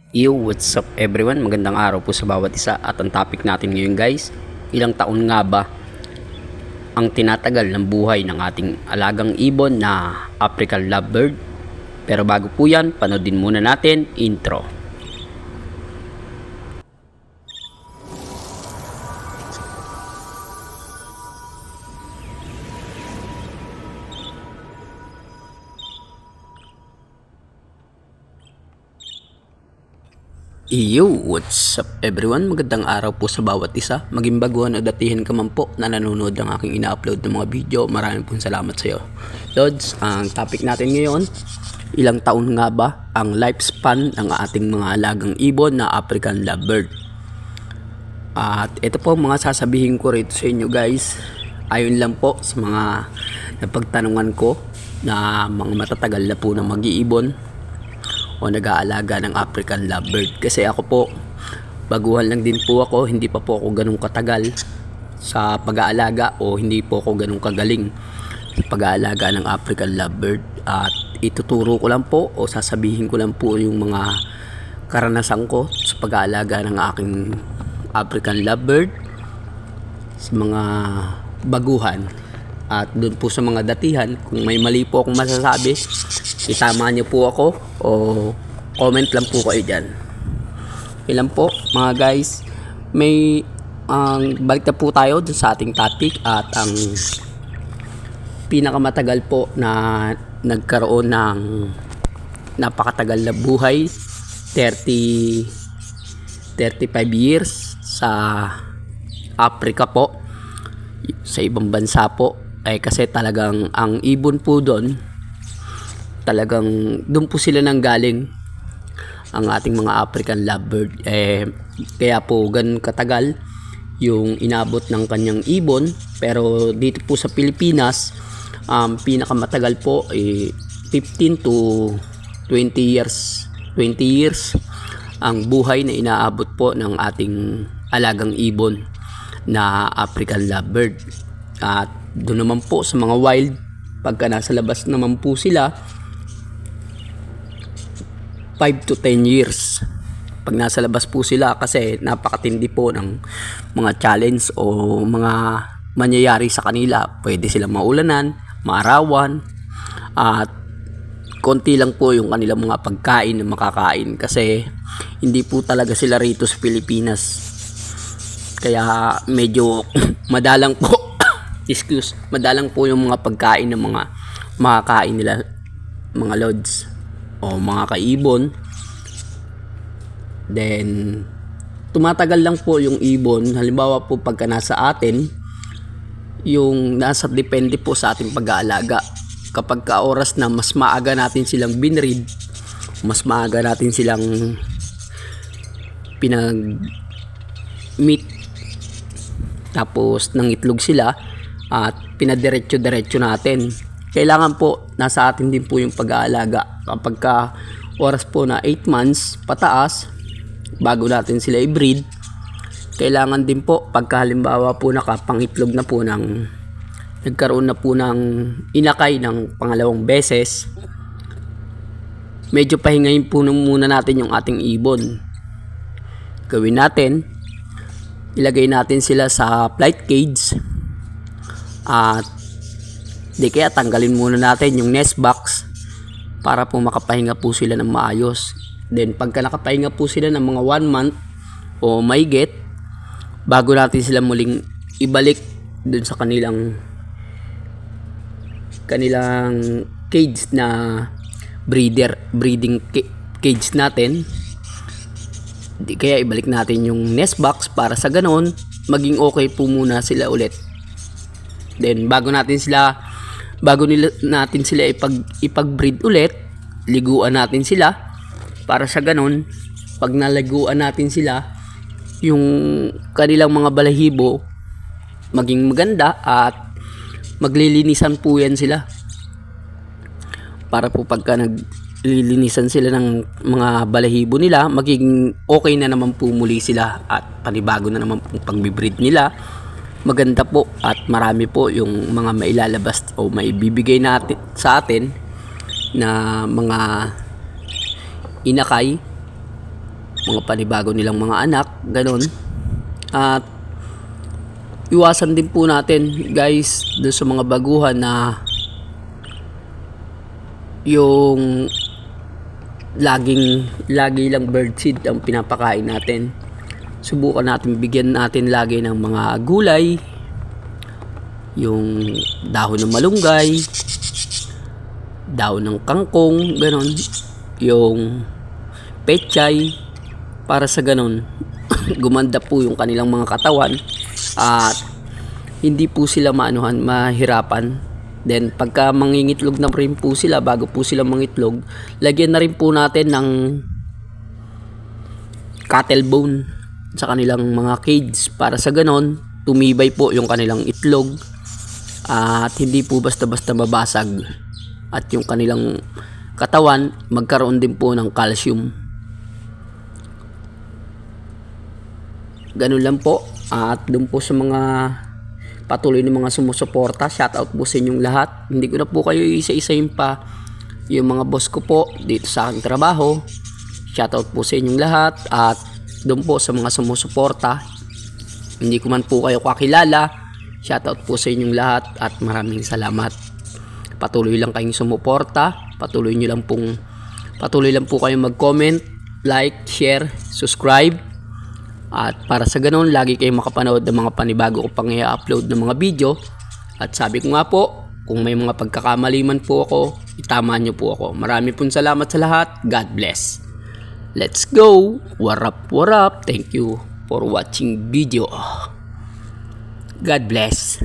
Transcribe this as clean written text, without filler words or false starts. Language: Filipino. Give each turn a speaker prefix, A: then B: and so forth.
A: Yo, what's up everyone? Magandang araw po sa bawat isa at ang topic natin ngayon guys, ilang taon nga ba ang tinatagal ng buhay ng ating alagang ibon na African lovebird? Pero bago po yan, panoodin muna natin intro. Yo, what's up everyone? Magandang araw po sa bawat isa. Maging baguhan o datihin ka man po na nanonood ng aking ina-upload ng mga video. Maraming pong salamat sa iyo. Lods, ang topic natin ngayon, ilang taon nga ba ang lifespan ng ating mga alagang ibon na African lovebird? At ito po mga sasabihin ko rito sa inyo guys. Ayon lang po sa mga napagtanungan ko na mga matatagal na po na mag-iibon o nag-aalaga ng African lovebird. Kasi ako po, baguhan lang din po ako, hindi pa po ako ganun katagal sa pag-aalaga o hindi po ako ganun kagaling sa pag-aalaga ng African lovebird. At ituturo ko lang po o sasabihin ko lang po yung mga karanasan ko sa pag-aalaga ng aking African lovebird sa mga baguhan. At doon po sa mga datihan, kung may mali po akong masasabi, itama niyo po ako o comment lang po kayo dyan. Ilan po mga guys, may balik na po tayo dun sa ating topic. At ang pinakamatagal po na nagkaroon ng napakatagal na buhay, 35 years sa Africa po, sa ibang bansa po. Kasi talagang ang ibon po doon, talagang doon po sila nang galing, ang ating mga African lovebird. Kaya po ganun katagal yung inabot ng kanyang ibon. Pero dito po sa Pilipinas, pinakamatagal po 15 to 20 years ang buhay na inaabot po ng ating alagang ibon na African lovebird. At doon naman po sa mga wild, pagka nasa labas naman po sila, 5 to 10 years pag nasa labas po sila, kasi napakatindi po ng mga challenge o mga mangyayari sa kanila. Pwede silang maulanan, maarawan, at konti lang po yung kanilang mga pagkain na makakain, kasi hindi po talaga sila rito sa Pilipinas. Kaya medyo madalang po madalang po yung mga pagkain ng mga makakain nila, mga lods o mga kaibon. Then tumatagal lang po yung ibon. Halimbawa po pagka nasa atin, yung nasa depende po sa ating pag-aalaga. Kapag ka oras na mas maaga natin silang binreed, mas maaga natin silang pinag-meet, tapos nangitlog sila at pinadiretso-diretso natin, kailangan po nasa atin din po yung pag-aalaga. Kapag ka oras po na 8 months pataas, bago natin sila i-breed, kailangan din po pagka halimbawa po nakapangitlog na po nagkaroon na po ng inakay ng pangalawang beses, medyo pahingayin po muna natin yung ating ibon. Gawin natin, ilagay natin sila sa flight cage, at di kaya tanggalin muna natin yung nest box para po makapahinga po sila ng maayos. Then pagka nakapahinga po sila ng mga 1 month o mahigit, bago natin sila muling ibalik dun sa kanilang cage na breeding cage natin. Di kaya ibalik natin yung nest box para sa ganon maging okay po muna sila ulit. Then bago natin sila ipag-breed ulit, liguan natin sila para sa ganon pag naliguan natin sila, yung kanilang mga balahibo maging maganda at maglilinisan po yan sila, para po pagka naglilinisan sila ng mga balahibo nila, magiging okay na naman po muli sila at panibago na naman po pag-breed nila. Maganda po at marami po yung mga mailalabas o maibibigay natin sa atin na mga inakay mga panibago nilang mga anak, ganun. At iwasan din po natin guys doon sa mga baguhan na yung lagi lang birdseed ang pinapakain natin. Subukan natin bigyan natin lagi ng mga gulay, yung dahon ng malunggay, dahon ng kangkong, ganon, yung pechay, para sa ganon gumanda po yung kanilang mga katawan at hindi po sila mahirapan. Then pagka mangingitlog na rin po sila, bago po sila mangitlog, lagyan na rin po natin ng cattle bone sa kanilang mga cage para sa ganon tumibay po yung kanilang itlog at hindi po basta-basta mabasag, at yung kanilang katawan magkaroon din po ng calcium. Ganun lang po. At doon po sa mga patuloy ng mga sumusuporta, shoutout po sa inyong lahat. Hindi ko na po kayo isa-isahin pa. Yung mga boss ko po dito sa aking trabaho, shoutout po sa inyong lahat. At doon po sa mga sumusuporta, hindi ko man po kayo kakilala, shoutout po sa inyong lahat at maraming salamat. Patuloy lang kayong sumuporta, patuloy lang po kayong mag-comment, like, share, subscribe. At para sa ganun, lagi kayong makapanood ng mga panibago ko pang i-upload ng mga video. At sabi ko nga po, kung may mga pagkakamali man po ako, itama nyo po ako. Marami pong salamat sa lahat. God bless. Let's go. What up? Thank you for watching video. God bless.